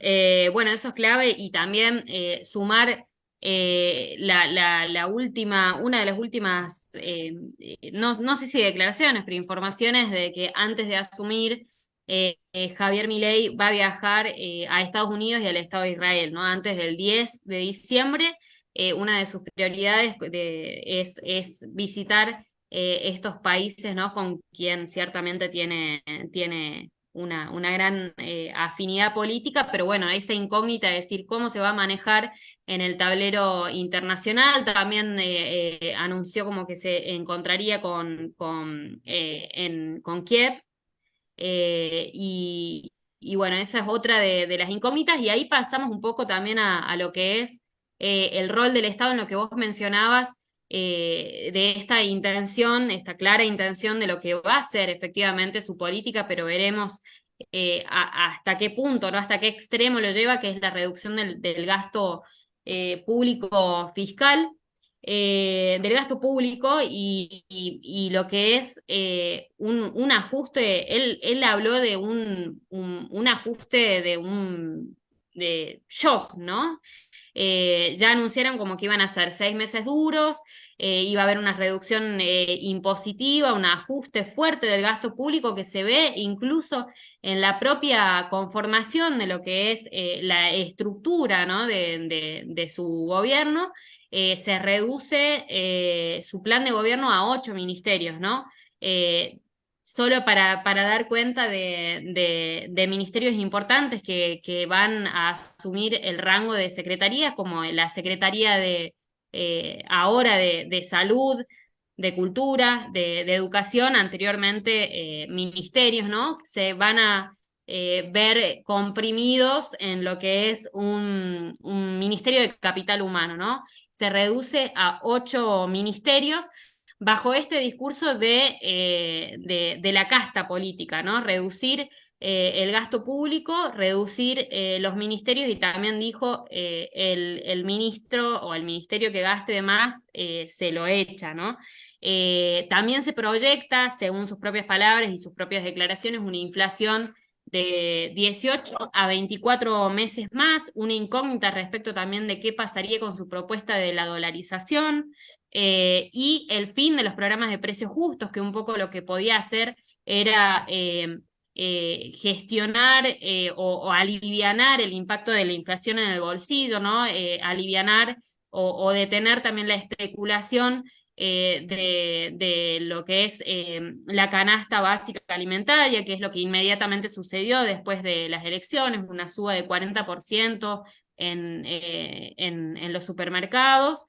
bueno, eso es clave y también sumar la última, una de las últimas, no sé si declaraciones, pero informaciones de que antes de asumir, Javier Milei va a viajar a Estados Unidos y al Estado de Israel, ¿no? Antes del 10 de diciembre, una de sus prioridades es visitar estos países, ¿no? Con quien ciertamente tiene una gran afinidad política, pero bueno, esa incógnita de decir cómo se va a manejar en el tablero internacional, también anunció como que se encontraría con Kiev, y bueno, esa es otra de las incógnitas, y ahí pasamos un poco también a lo que es el rol del Estado en lo que vos mencionabas, de esta intención, esta clara intención de lo que va a ser efectivamente su política, pero veremos hasta qué punto, ¿no? Hasta qué extremo lo lleva, que es la reducción del gasto público fiscal, del gasto público y lo que es un ajuste. Él habló de un ajuste de shock, ¿no? Ya anunciaron como que iban a ser 6 meses duros, iba a haber una reducción impositiva, un ajuste fuerte del gasto público que se ve incluso en la propia conformación de lo que es la estructura, ¿no? de su gobierno. Se reduce su plan de gobierno a 8 ministerios, ¿no? Solo para dar cuenta de ministerios importantes que van a asumir el rango de secretaría, como la Secretaría ahora de Salud, de Cultura, de Educación, anteriormente ministerios, ¿no? Se van a ver comprimidos en lo que es un Ministerio de Capital Humano, ¿no? Se reduce a 8 ministerios bajo este discurso de la casta política, ¿no? Reducir el gasto público, reducir los ministerios y también dijo el ministro o el ministerio que gaste de más se lo echa, ¿no? También se proyecta, según sus propias palabras y sus propias declaraciones, una inflación de 18 a 24 meses más, una incógnita respecto también de qué pasaría con su propuesta de la dolarización, y el fin de los programas de precios justos, que un poco lo que podía hacer era gestionar o alivianar el impacto de la inflación en el bolsillo, ¿no? Alivianar o detener también la especulación de lo que es la canasta básica alimentaria, que es lo que inmediatamente sucedió después de las elecciones, una suba de 40% en los supermercados.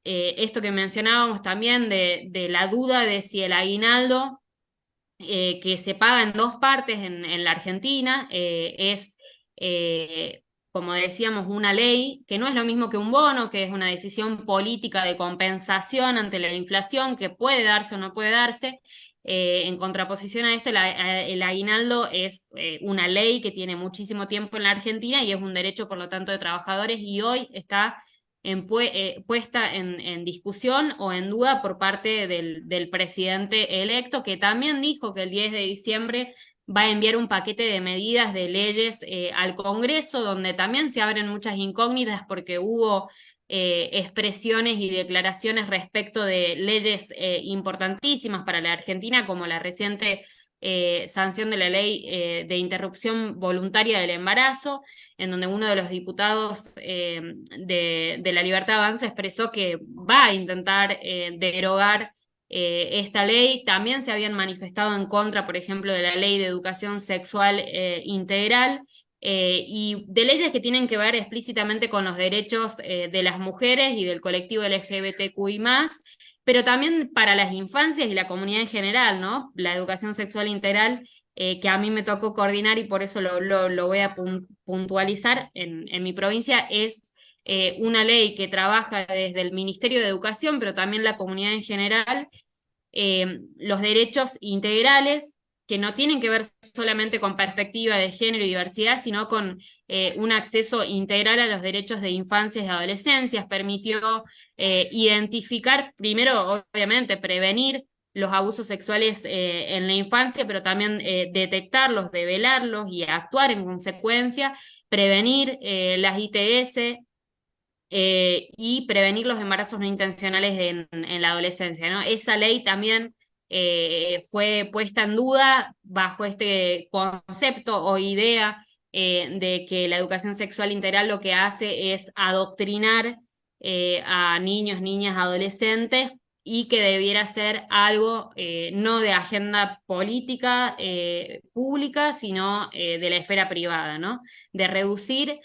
Esto que mencionábamos también de la duda de si el aguinaldo que se paga en dos partes en la Argentina, es, como decíamos, una ley, que no es lo mismo que un bono, que es una decisión política de compensación ante la inflación, que puede darse o no puede darse. En contraposición a esto, el aguinaldo es una ley que tiene muchísimo tiempo en la Argentina y es un derecho, por lo tanto, de trabajadores, y hoy está puesta en discusión o en duda por parte del presidente electo, que también dijo que el 10 de diciembre va a enviar un paquete de medidas de leyes al Congreso, donde también se abren muchas incógnitas porque hubo expresiones y declaraciones respecto de leyes importantísimas para la Argentina, como la reciente sanción de la ley de interrupción voluntaria del embarazo, en donde uno de los diputados de La Libertad Avanza expresó que va a intentar derogar esta ley. También se habían manifestado en contra, por ejemplo, de la ley de educación sexual integral, y de leyes que tienen que ver explícitamente con los derechos de las mujeres y del colectivo LGBTQI+, pero también para las infancias y la comunidad en general, ¿no? La educación sexual integral, que a mí me tocó coordinar y por eso lo voy a puntualizar en mi provincia, es una ley que trabaja desde el Ministerio de Educación, pero también la comunidad en general, los derechos integrales, que no tienen que ver solamente con perspectiva de género y diversidad, sino con un acceso integral a los derechos de infancias y adolescencias. Permitió identificar, primero, obviamente, prevenir los abusos sexuales en la infancia, pero también detectarlos, develarlos y actuar en consecuencia, prevenir las ITS, y prevenir los embarazos no intencionales en la adolescencia, ¿no? Esa ley también fue puesta en duda bajo este concepto o idea de que la educación sexual integral lo que hace es adoctrinar a niños, niñas, adolescentes, y que debiera ser algo no de agenda política pública, sino de la esfera privada, ¿no? De reducir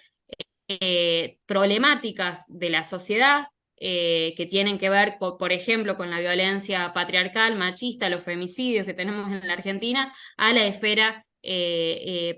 problemáticas de la sociedad que tienen que ver, por ejemplo, con la violencia patriarcal, machista, los femicidios que tenemos en la Argentina, a la esfera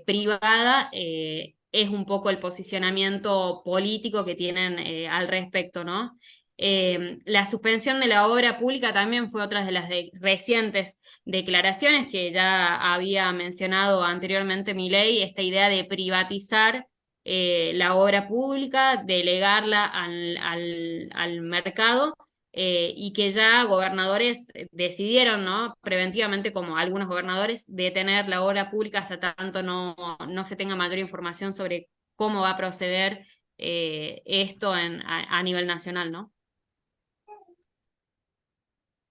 privada. Es un poco el posicionamiento político que tienen al respecto, ¿no? La suspensión de la obra pública también fue otra de las recientes declaraciones que ya había mencionado anteriormente Milei, esta idea de privatizar la obra pública, delegarla al mercado, y que ya gobernadores decidieron, ¿no? Preventivamente, como algunos gobernadores, detener la obra pública hasta tanto no se tenga mayor información sobre cómo va a proceder esto a nivel nacional, ¿no?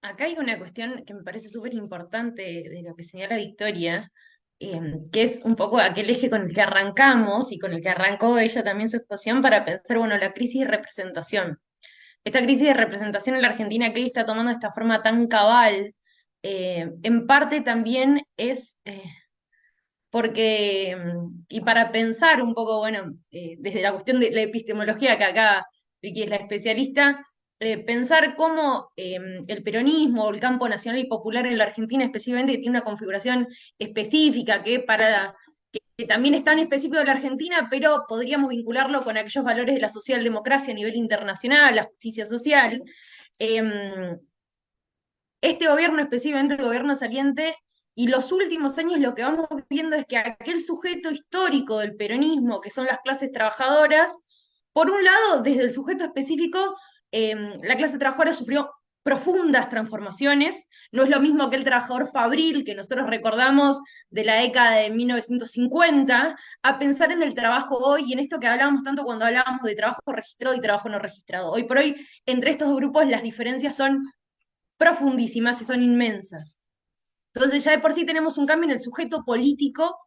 Acá hay una cuestión que me parece súper importante de lo que señala Victoria, que es un poco aquel eje con el que arrancamos y con el que arrancó ella también su exposición para pensar, bueno, la crisis de representación. Esta crisis de representación en la Argentina que hoy está tomando esta forma tan cabal, en parte también es porque, y para pensar un poco, bueno, desde la cuestión de la epistemología, que acá Vicky es la especialista, pensar cómo el peronismo, o el campo nacional y popular en la Argentina específicamente, que tiene una configuración específica, que también es tan específico de la Argentina, pero podríamos vincularlo con aquellos valores de la socialdemocracia a nivel internacional, la justicia social. Eh, este gobierno, específicamente el gobierno saliente, y los últimos años lo que vamos viendo es que aquel sujeto histórico del peronismo, que son las clases trabajadoras, por un lado, desde el sujeto específico, la clase trabajadora sufrió profundas transformaciones, no es lo mismo que el trabajador fabril que nosotros recordamos de la década de 1950, a pensar en el trabajo hoy y en esto que hablábamos tanto cuando hablábamos de trabajo registrado y trabajo no registrado. Hoy por hoy, entre estos dos grupos las diferencias son profundísimas y son inmensas. Entonces ya de por sí tenemos un cambio en el sujeto político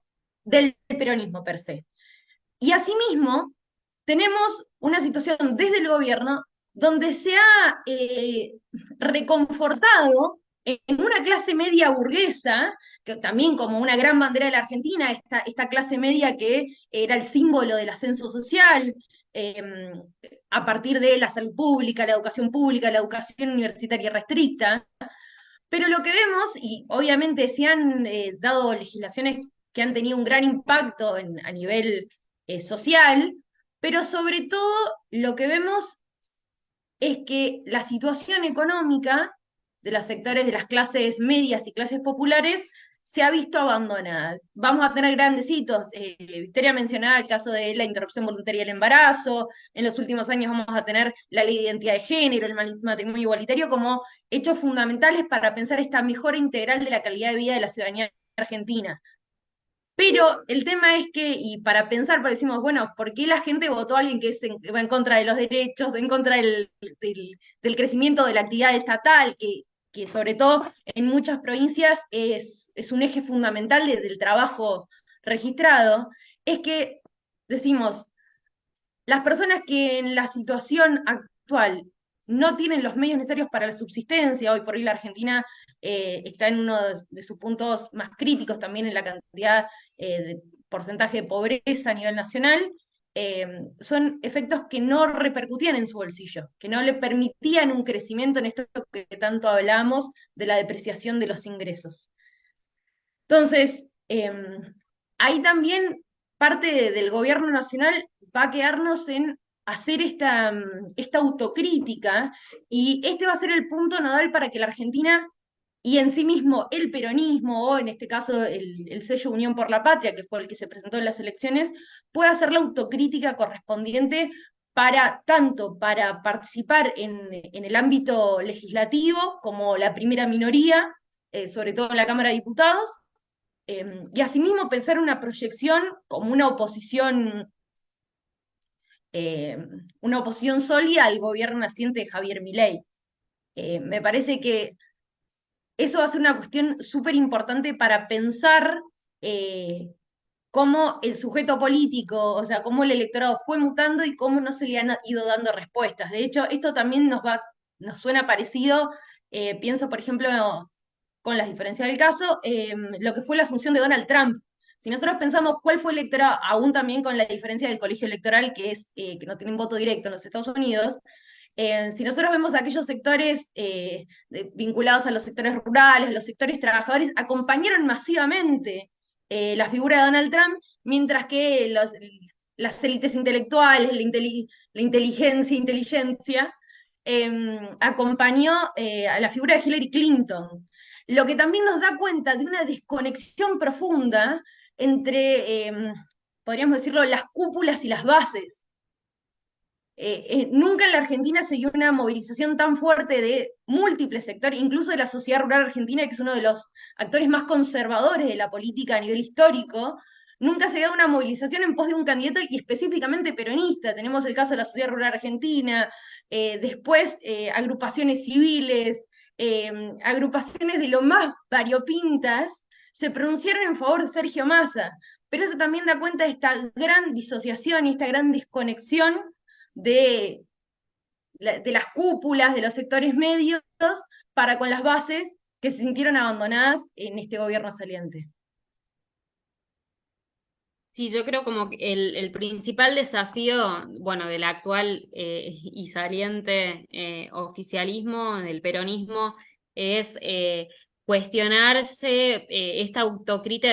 del peronismo per se. Y asimismo, tenemos una situación desde el gobierno donde se ha reconfortado en una clase media burguesa, que también como una gran bandera de la Argentina, esta clase media que era el símbolo del ascenso social, eh, a partir de la salud pública, la educación universitaria restricta. Pero lo que vemos, y obviamente se han dado legislaciones que han tenido un gran impacto a nivel social, pero sobre todo lo que vemos es que la situación económica de los sectores de las clases medias y clases populares se ha visto abandonada. Vamos a tener grandes hitos. Victoria mencionaba el caso de la interrupción voluntaria del embarazo. En los últimos años vamos a tener la ley de identidad de género, el matrimonio igualitario como hechos fundamentales para pensar esta mejora integral de la calidad de vida de la ciudadanía argentina. Pero el tema es que, y para pensar, porque decimos, bueno, ¿por qué la gente votó a alguien que va en contra de los derechos, en contra del crecimiento de la actividad estatal, que sobre todo en muchas provincias es un eje fundamental del trabajo registrado? Es que decimos, las personas que en la situación actual no tienen los medios necesarios para la subsistencia, hoy por hoy la Argentina está en uno de sus puntos más críticos también en la cantidad de porcentaje de pobreza a nivel nacional, son efectos que no repercutían en su bolsillo, que no le permitían un crecimiento en esto que tanto hablamos de la depreciación de los ingresos. Entonces, ahí también del gobierno nacional va a quedarnos en hacer esta autocrítica, y este va a ser el punto nodal para que la Argentina y en sí mismo el peronismo, o en este caso el sello Unión por la Patria, que fue el que se presentó en las elecciones, pueda hacer la autocrítica correspondiente tanto para participar en el ámbito legislativo como la primera minoría, sobre todo en la Cámara de Diputados, y asimismo pensar una proyección como una oposición sólida al gobierno naciente de Javier Milei. Me parece que eso va a ser una cuestión súper importante para pensar cómo el sujeto político, o sea, cómo el electorado fue mutando y cómo no se le han ido dando respuestas. De hecho, esto también nos suena parecido, pienso, por ejemplo, con las diferencias del caso, lo que fue la asunción de Donald Trump. Si nosotros pensamos cuál fue el electorado, aún también con la diferencia del colegio electoral, que es que no tienen voto directo en los Estados Unidos, si nosotros vemos aquellos sectores vinculados a los sectores rurales, a los sectores trabajadores, acompañaron masivamente la figura de Donald Trump, mientras que las élites intelectuales, la inteligencia, acompañó a la figura de Hillary Clinton. Lo que también nos da cuenta de una desconexión profunda entre, podríamos decirlo, las cúpulas y las bases. Nunca en la Argentina se dio una movilización tan fuerte de múltiples sectores, incluso de la sociedad rural argentina, que es uno de los actores más conservadores de la política a nivel histórico. Nunca se dio una movilización en pos de un candidato y específicamente peronista. Tenemos el caso de la sociedad rural argentina, después agrupaciones civiles, agrupaciones de lo más variopintas, se pronunciaron en favor de Sergio Massa. Pero eso también da cuenta de esta gran disociación y esta gran desconexión de, de las cúpulas, de los sectores medios, para con las bases que se sintieron abandonadas en este gobierno saliente. Sí, yo creo como que el principal desafío, bueno, del actual y saliente oficialismo, del peronismo, es cuestionarse esta autocrítica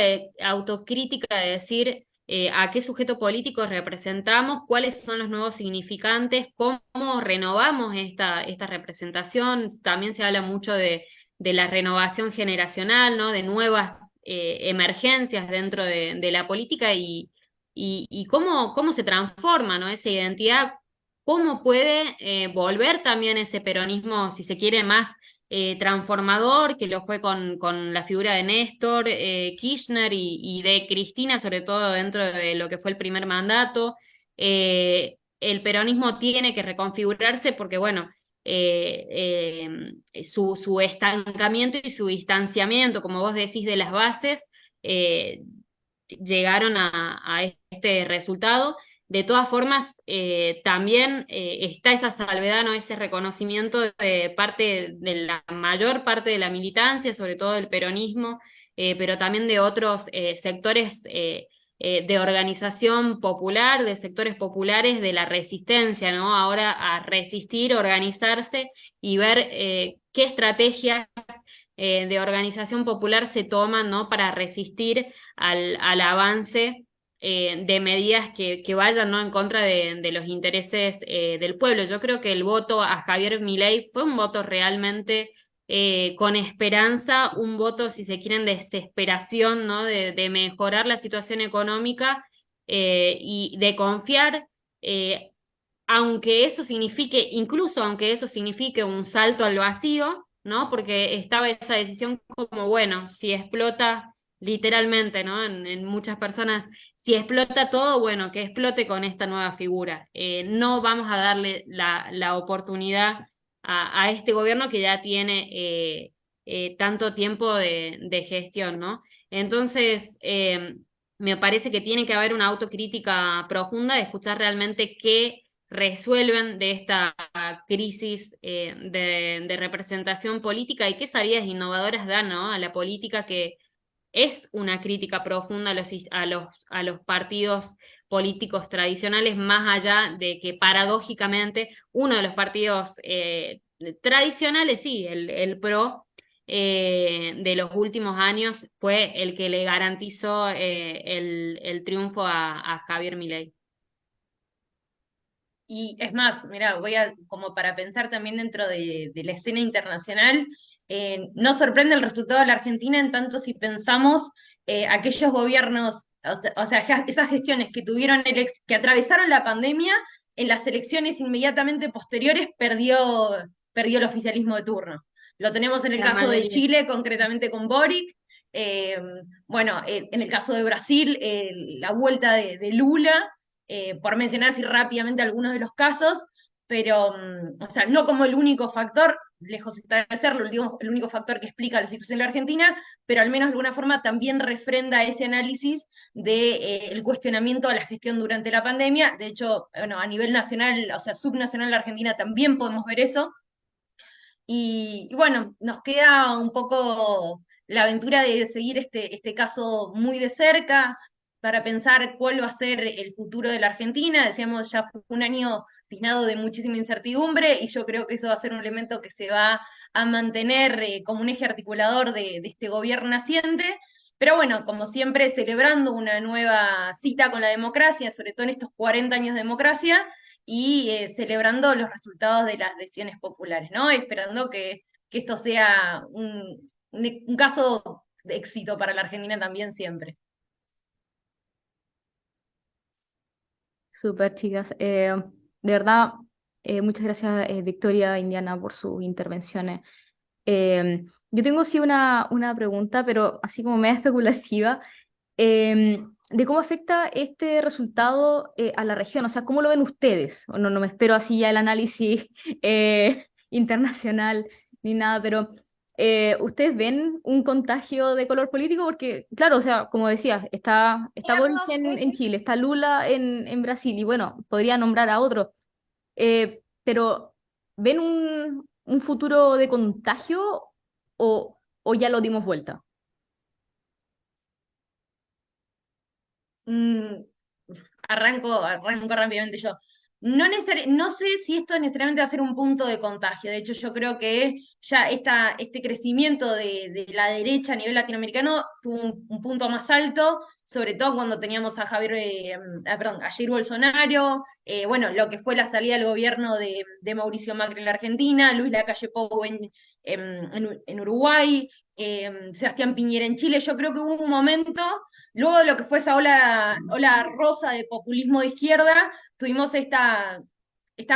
de decir a qué sujeto político representamos, cuáles son los nuevos significantes, cómo renovamos esta representación. También se habla mucho de la renovación generacional, ¿no? De nuevas emergencias dentro de la política y cómo se transforma, ¿no? Esa identidad, cómo puede volver también ese peronismo, si se quiere, más transformador, que lo fue con la figura de Néstor Kirchner y de Cristina, sobre todo dentro de lo que fue el primer mandato. El peronismo tiene que reconfigurarse porque, bueno, su estancamiento y su distanciamiento, como vos decís, de las bases, llegaron a este resultado. De todas formas, también está esa salvedad, ¿no? Ese reconocimiento de parte de la mayor parte de la militancia, sobre todo del peronismo, pero también de otros sectores de organización popular, de sectores populares de la resistencia, ¿no? Ahora a resistir, organizarse y ver qué estrategias de organización popular se toman, ¿no? Para resistir al avance de medidas que vayan, ¿no? En contra de los intereses del pueblo. Yo creo que el voto a Javier Milei fue un voto realmente con esperanza, un voto, si se quieren, de desesperación, ¿no? De mejorar la situación económica y de confiar, eh, aunque eso signifique, incluso aunque eso signifique un salto al vacío, ¿no? Porque estaba esa decisión como, bueno, si explota literalmente, ¿no? En muchas personas, si explota todo, bueno, que explote con esta nueva figura. No vamos a darle la oportunidad a este gobierno que ya tiene tanto tiempo de gestión, ¿no? Entonces, me parece que tiene que haber una autocrítica profunda de escuchar realmente qué resuelven de esta crisis de representación política y qué salidas innovadoras dan, ¿no? A la política, que es una crítica profunda a los partidos políticos tradicionales, más allá de que paradójicamente uno de los partidos tradicionales, sí, el PRO, de los últimos años fue el que le garantizó el triunfo a Javier Milei. Y es más, mira, como para pensar también dentro de la escena internacional, no sorprende el resultado de la Argentina en tanto si pensamos aquellos gobiernos, o sea, esas gestiones que tuvieron que atravesaron la pandemia, en las elecciones inmediatamente posteriores perdió el oficialismo de turno. Lo tenemos en el La caso de mayoría. Chile, concretamente con Boric. eh, bueno, en el caso de Brasil, la vuelta de Lula, por mencionar así rápidamente algunos de los casos, pero, o sea, no como el único factor, lejos está de serlo, el único factor que explica la situación de la Argentina, pero al menos de alguna forma también refrenda ese análisis de, el cuestionamiento a la gestión durante la pandemia. De hecho, bueno, a nivel nacional, o sea, subnacional en la Argentina también podemos ver eso. Y bueno, nos queda un poco la aventura de seguir este caso muy de cerca para pensar cuál va a ser el futuro de la Argentina. Decíamos, ya fue un año tiznado de muchísima incertidumbre y yo creo que eso va a ser un elemento que se va a mantener como un eje articulador de este gobierno naciente. Pero bueno, como siempre, celebrando una nueva cita con la democracia, sobre todo en estos 40 años de democracia, y celebrando los resultados de las decisiones populares, ¿no? Esperando que esto sea un caso de éxito para la Argentina también siempre. Súper, chicas. De verdad, muchas gracias, Victoria, Indiana, por sus intervenciones. Yo tengo sí una pregunta, pero así como media especulativa, de cómo afecta este resultado a la región. O sea, ¿cómo lo ven ustedes? O no, no me espero así ya el análisis internacional ni nada, pero ¿ustedes ven un contagio de color político? Porque, claro, o sea, como decía, está Boric en Chile, está Lula en Brasil, y bueno, podría nombrar a otros. Pero ¿ven un futuro de contagio o ya lo dimos vuelta? Mm, arranco rápidamente yo. No sé si esto necesariamente va a ser un punto de contagio. De hecho, yo creo que ya este crecimiento de la derecha a nivel latinoamericano tuvo un punto más alto, sobre todo cuando teníamos a perdón, a Jair Bolsonaro, bueno, lo que fue la salida del gobierno de Mauricio Macri en la Argentina, Luis Lacalle Pou en Uruguay, Sebastián Piñera en Chile. Yo creo que hubo un momento. Luego de lo que fue esa ola rosa de populismo de izquierda, tuvimos esta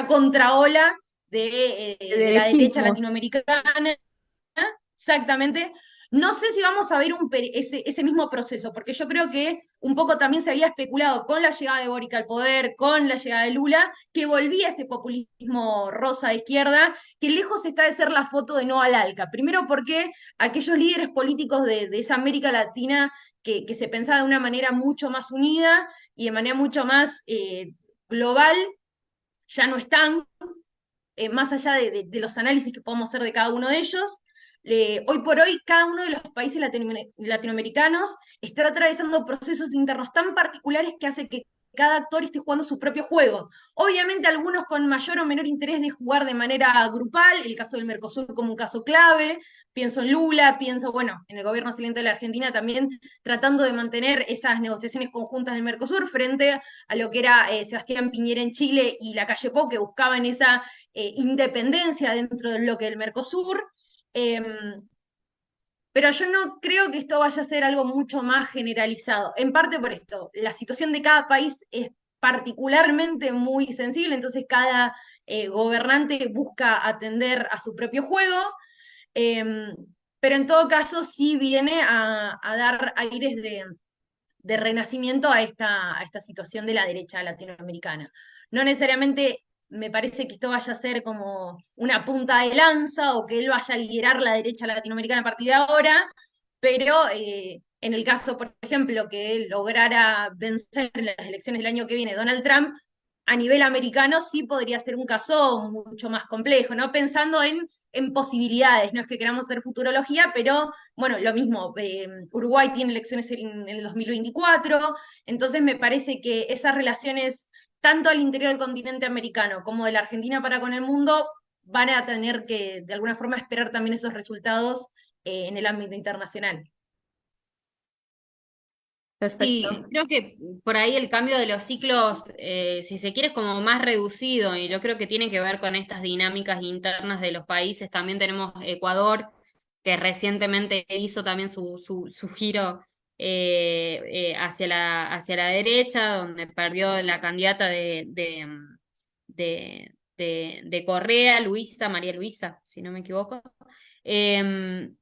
contraola De de la derecha derechismo. latinoamericana, exactamente, No sé si vamos a ver ese mismo proceso, porque yo creo que un poco también se había especulado con la llegada de Boric al poder, con la llegada de Lula, que volvía este populismo rosa de izquierda, que lejos está de ser la foto de Noa Lalca. Primero porque aquellos líderes políticos de esa América Latina que se pensaba de una manera mucho más unida y de manera mucho más global, ya no están, más allá de los análisis que podemos hacer de cada uno de ellos. Hoy por hoy, cada uno de los países latinoamericanos está atravesando procesos internos tan particulares que hace que cada actor esté jugando su propio juego. Obviamente algunos con mayor o menor interés de jugar de manera grupal, el caso del Mercosur como un caso clave, pienso en Lula, pienso, bueno, en el gobierno saliente de la Argentina también tratando de mantener esas negociaciones conjuntas del Mercosur frente a lo que era Sebastián Piñera en Chile y la Calle Pou, que buscaban esa independencia dentro del bloque del Mercosur. Pero yo no creo que esto vaya a ser algo mucho más generalizado, en parte por esto, la situación de cada país es particularmente muy sensible, entonces cada gobernante busca atender a su propio juego, eh, pero en todo caso sí viene a dar aires de renacimiento a esta situación de la derecha latinoamericana. No necesariamente me parece que esto vaya a ser como una punta de lanza o que él vaya a liderar la derecha latinoamericana a partir de ahora, pero en el caso, por ejemplo, que él lograra vencer en las elecciones del año que viene Donald Trump, a nivel americano sí podría ser un caso mucho más complejo, ¿no? Pensando en posibilidades, no es que queramos hacer futurología, pero bueno, lo mismo, Uruguay tiene elecciones en el 2024, entonces me parece que esas relaciones, tanto al interior del continente americano como de la Argentina para con el mundo, van a tener que de alguna forma esperar también esos resultados en el ámbito internacional. Sí, Perfecto. creo que por ahí el cambio de los ciclos, si se quiere, es como más reducido y yo creo que tiene que ver con estas dinámicas internas de los países. También tenemos Ecuador, que recientemente hizo también su giro hacia la derecha, donde perdió la candidata de Correa, Luisa, María Luisa, si no me equivoco. Y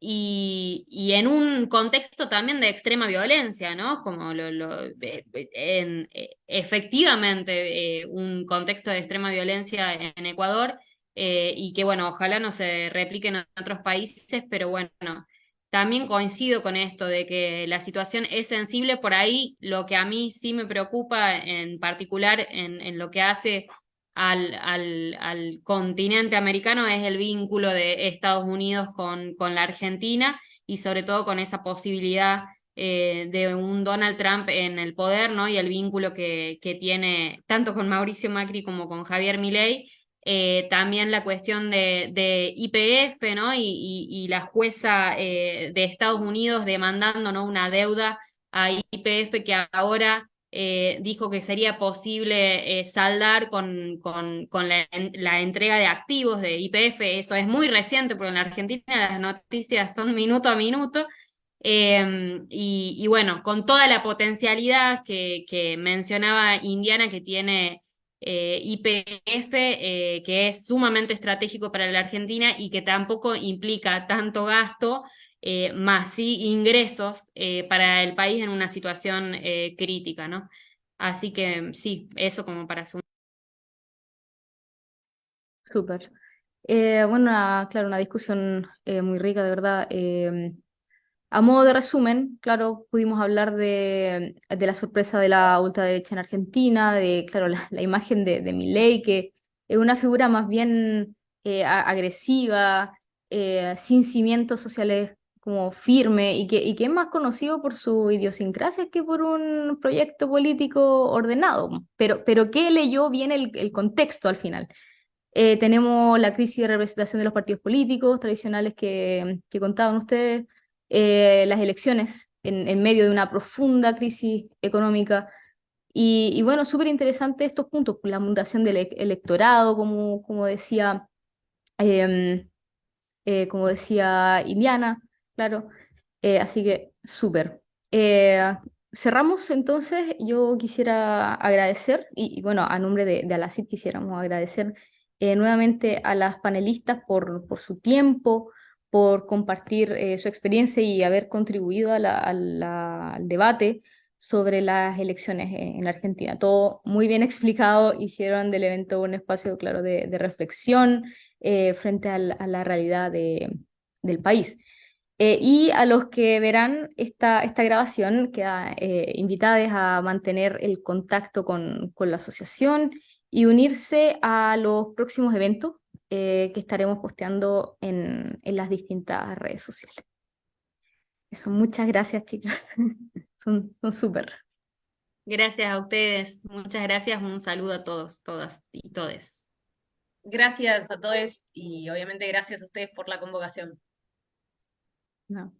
en un contexto también de extrema violencia, ¿no? Como efectivamente un contexto de extrema violencia en Ecuador, y que bueno, ojalá no se replique en otros países, pero bueno, también coincido con esto de que la situación es sensible. Por ahí lo que a mí sí me preocupa en particular en lo que hace al continente americano es el vínculo de Estados Unidos con la Argentina y sobre todo con esa posibilidad de un Donald Trump en el poder, ¿no? Y el vínculo que tiene tanto con Mauricio Macri como con Javier Milei. También la cuestión de YPF, ¿no? Y la jueza de Estados Unidos demandando, ¿no? Una deuda a YPF que ahora dijo que sería posible saldar con la entrega de activos de YPF. Eso es muy reciente porque en la Argentina las noticias son minuto a minuto. Y bueno, con toda la potencialidad que mencionaba Indiana que tiene YPF, que es sumamente estratégico para la Argentina y que tampoco implica tanto gasto, más sí ingresos para el país en una situación crítica, ¿no? Así que sí, eso como para sumar. Súper. Bueno, claro, una discusión muy rica, de verdad. A modo de resumen, claro, pudimos hablar de la sorpresa de la ultraderecha en Argentina, de, claro, la imagen de Milei, que es una figura más bien agresiva, sin cimientos sociales como firme, y que es más conocido por su idiosincrasia que por un proyecto político ordenado. Pero ¿qué leyó bien el contexto al final? Tenemos la crisis de representación de los partidos políticos tradicionales que contaban ustedes, las elecciones en medio de una profunda crisis económica. Y bueno, súper interesante estos puntos, la mutación del electorado, eh, como decía Indiana, claro. Así que súper. Cerramos entonces, yo quisiera agradecer, y bueno, a nombre de Alacip quisiéramos agradecer nuevamente a las panelistas por su tiempo, por compartir su experiencia y haber contribuido al debate sobre las elecciones en la Argentina. Todo muy bien explicado, hicieron del evento un espacio, claro, de reflexión frente a la realidad del país. Y a los que verán esta grabación, quedan invitados a mantener el contacto con la asociación y unirse a los próximos eventos que estaremos posteando en las distintas redes sociales. Eso, muchas gracias, chicas. Son súper. Gracias a ustedes, muchas gracias, un saludo a todos, todas y todes. Gracias a todos y obviamente gracias a ustedes por la convocación. No.